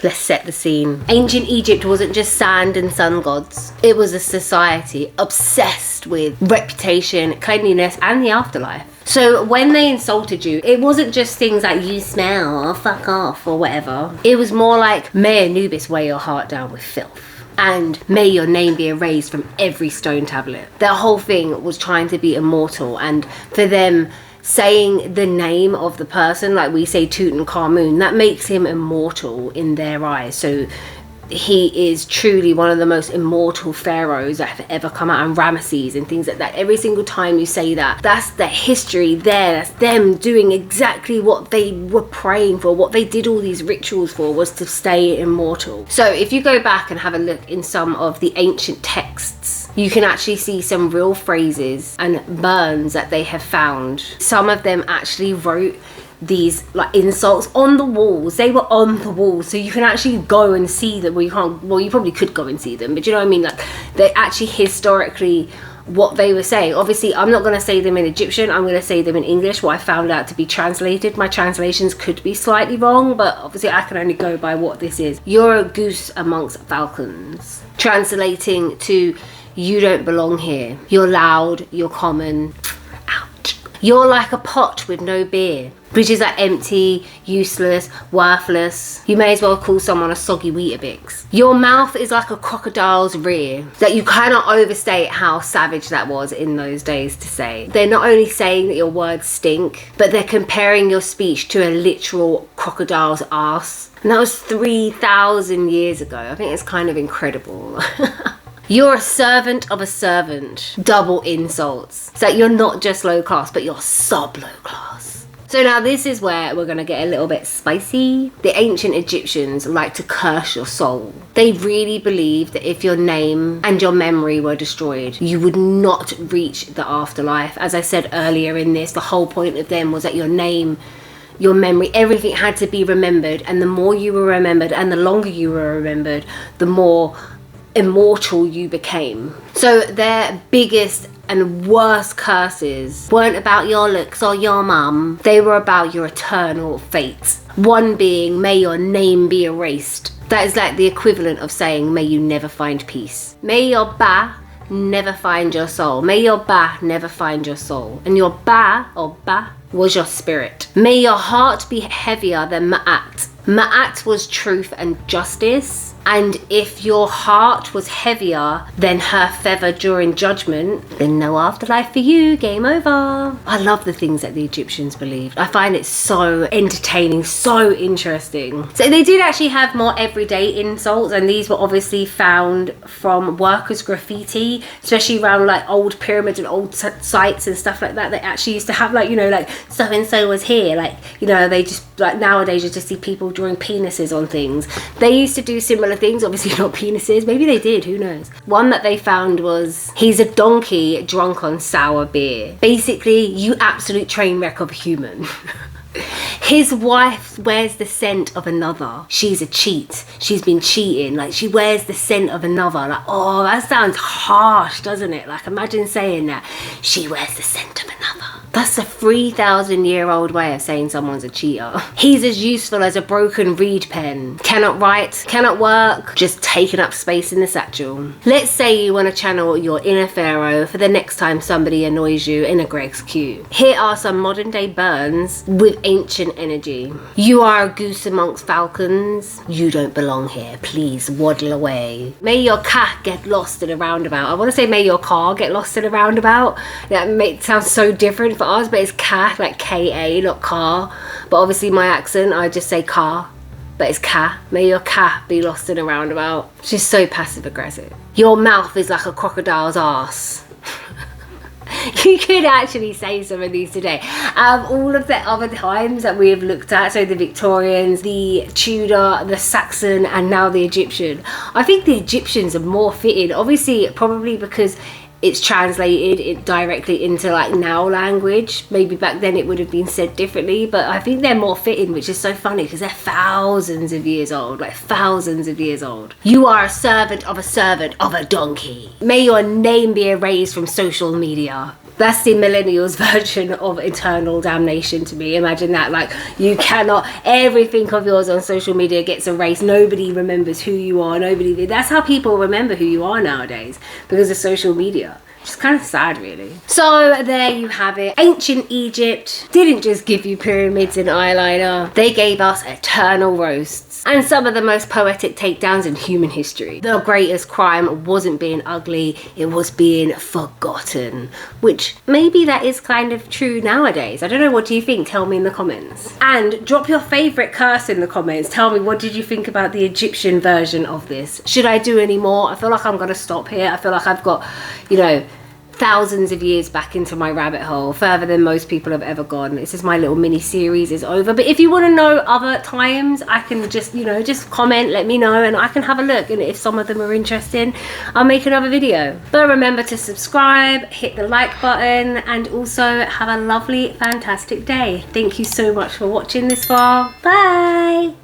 Let's set the scene. Ancient Egypt wasn't just sand and sun gods. It was a society obsessed with reputation, cleanliness, and the afterlife. So when they insulted you, it wasn't just things like you smell or fuck off or whatever. It was more like, may Anubis weigh your heart down with filth. And may your name be erased from every stone tablet. Their whole thing was trying to be immortal, and for them, saying the name of the person, like we say Tutankhamun, that makes him immortal in their eyes. So he is truly one of the most immortal pharaohs that have ever come out, and Ramesses and things like that. Every single time you say that, that's the history there. That's them doing exactly what they were praying for, what they did all these rituals for, was to stay immortal. So if you go back and have a look in some of the ancient texts, you can actually see some real phrases and burns that they have found. Some of them actually wrote these like insults on the walls. They were on the walls, so you can actually go and see them. Well, you can't, well, you probably could go and see them, but you know what I mean, like they actually historically what they were saying. Obviously I'm not going to say them in Egyptian, I'm going to say them in English, what I found out to be translated. My translations could be slightly wrong, but obviously I can only go by what this is. You're a goose amongst falcons, translating to you don't belong here. You're loud, you're common. Ouch. You're like a pot with no beer, which is like empty, useless, worthless. You may as well call someone a soggy Weetabix. Your mouth is like a crocodile's rear. That you cannot overstate how savage that was in those days to say. They're not only saying that your words stink, but they're comparing your speech to a literal crocodile's ass. And that was 3,000 years ago. I think it's kind of incredible. You're a servant of a servant. Double insults. It's like you're not just low class, but you're sub-low class. So now this is where we're going to get a little bit spicy. The ancient Egyptians like to curse your soul. They really believed that if your name and your memory were destroyed, you would not reach the afterlife. As I said earlier in this, the whole point of them was that your name, your memory, everything had to be remembered. And the more you were remembered and the longer you were remembered, the more immortal you became. So their biggest and worst curses weren't about your looks or your mum. They were about your eternal fate. One being, may your name be erased. That is like the equivalent of saying, may you never find peace. May your ba never find your soul. May your ba never find your soul. And your ba, or ba, was your spirit. May your heart be heavier than Ma'at. Ma'at was truth and justice. And if your heart was heavier than her feather during judgment, then no afterlife for you, game over. I love the things that the Egyptians believed. I find it so entertaining, so interesting. So they did actually have more everyday insults, and these were obviously found from workers' graffiti, especially around like old pyramids and old sites and stuff like that. They actually used to have like, you know, like so and so was here, like, you know, they just like nowadays you just see people drawing penises on things. They used to do similar things, obviously not penises, maybe they did, who knows. One that they found was, he's a donkey drunk on sour beer. Basically, you absolute train wreck of a human. His wife wears the scent of another. She's a cheat. She's been cheating. Like, she wears the scent of another. Like, oh, that sounds harsh, doesn't it? Like, imagine saying that. She wears the scent of another. That's a 3,000-year-old way of saying someone's a cheater. He's as useful as a broken reed pen. Cannot write, cannot work, just taking up space in the satchel. Let's say you want to channel your inner pharaoh for the next time somebody annoys you in a Greg's queue. Here are some modern day burns with ancient energy. You are a goose amongst falcons. You don't belong here. Please waddle away. May your cat get lost in a roundabout. I want to say may your car get lost in a roundabout. That sounds so different for us, but it's car, like K-A, not car. But obviously my accent, I just say car, but it's car. May your cat be lost in a roundabout. It's just so passive aggressive. Your mouth is like a crocodile's ass. You could actually say some of these today. All of the other times that we have looked at, so the Victorians, the Tudor, the Saxon, and now the Egyptian, I think the Egyptians are more fitted, obviously probably because it's translated it directly into like now language. Maybe back then it would have been said differently, but I think they're more fitting, which is so funny because they're thousands of years old, like thousands of years old. You are a servant of a donkey. May your name be erased from social media. That's the millennials version of eternal damnation to me. Imagine that, like, you cannot, everything of yours on social media gets erased. Nobody remembers who you are. That's how people remember who you are nowadays, because of social media. It's kind of sad, really. So there you have it. Ancient Egypt didn't just give you pyramids and eyeliner. They gave us eternal roasts and some of the most poetic takedowns in human history. The greatest crime wasn't being ugly, it was being forgotten. Which maybe that is kind of true nowadays. I don't know, what do you think? Tell me in the comments. And drop your favourite curse in the comments. Tell me, what did you think about the Egyptian version of this? Should I do any more? I feel like I'm gonna stop here. I feel like I've got, you know, thousands of years back into my rabbit hole, further than most people have ever gone. This is my little mini series is over, but if you want to know other times, I can just, you know, just comment, let me know, and I can have a look, and if some of them are interesting, I'll make another video. But remember to subscribe, hit the like button, and also have a lovely, fantastic day. Thank you so much for watching this far. Bye.